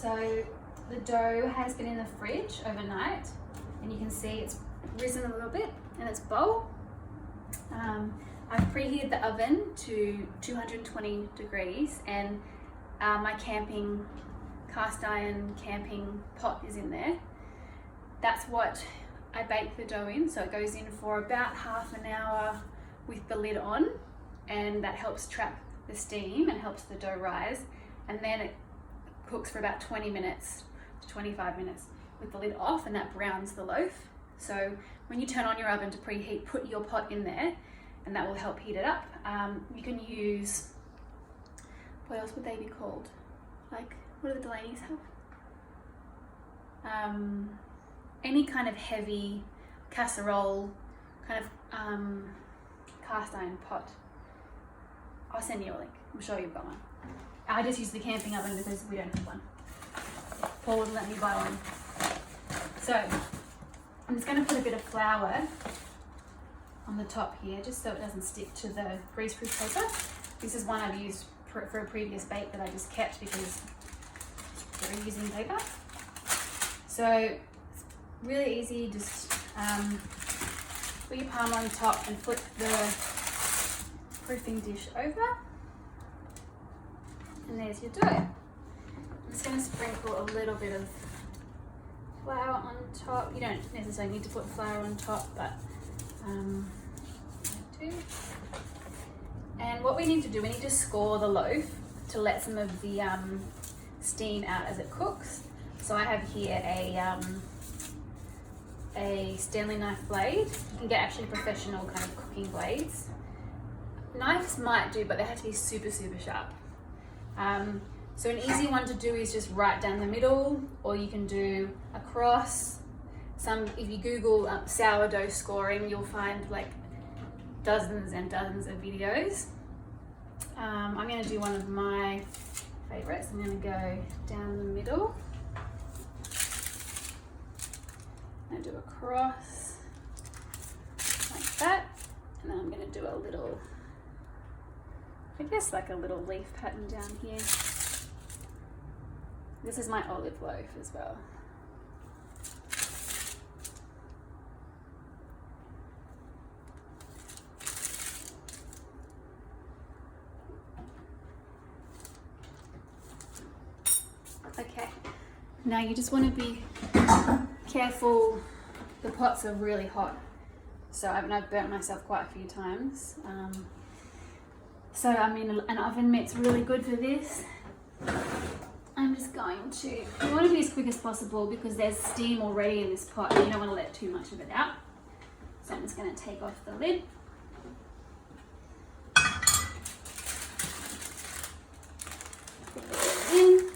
So the dough has been in the fridge overnight, and you can see it's risen a little bit in its bowl. I've preheated the oven to 220 degrees, and my cast iron camping pot is in there. That's what I bake the dough in, so it goes in for about half an hour with the lid on, and that helps trap the steam and helps the dough rise, and then it cooks for about 20 minutes to 25 minutes with the lid off, and that browns the loaf. So when you turn on your oven to preheat, put your pot in there, and that will help heat it up. You can use, what else would they be called? Like, what do the Delaney's have? Any kind of heavy casserole, kind of cast iron pot. I'll send you a link. I'm sure you've got one. I just use the camping oven because we don't have one. Paul wouldn't let me buy one. So I'm just going to put a bit of flour on the top here, just so it doesn't stick to the greaseproof paper. This is one I've used for a previous bake that I just kept because it's reusing paper. So it's really easy, just put your palm on top and flip the proofing dish over. And there's your dough. I'm just going to sprinkle a little bit of flour on top. You don't necessarily need to put flour on top, but I do. And what we need to do, we need to score the loaf to let some of the steam out as it cooks. So I have here a Stanley knife blade. You can get actually professional kind of cooking blades. Knives might do, but they have to be super, super sharp. So an easy one to do is just right down the middle, or you can do across. If you Google sourdough scoring, you'll find like dozens and dozens of videos. I'm going to do one of my favorites. I'm going to go down the middle. I'm going to do across like that, and then I'm going to do a little, I guess like a little leaf pattern down here. This is my olive loaf as well. Okay, now you just want to be careful. The pots are really hot, so I've burnt myself quite a few times. So I mean, an oven mitt's really good for this. I'm just going to, you want to be as quick as possible because there's steam already in this pot and you don't want to let too much of it out. So I'm just going to take off the lid. Put it in.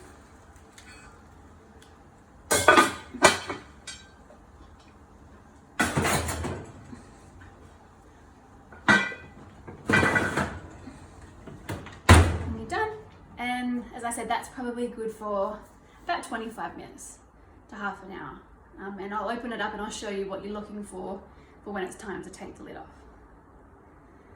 As I said, that's probably good for about 25 minutes to half an hour. And I'll open it up and I'll show you what you're looking for when it's time to take the lid off.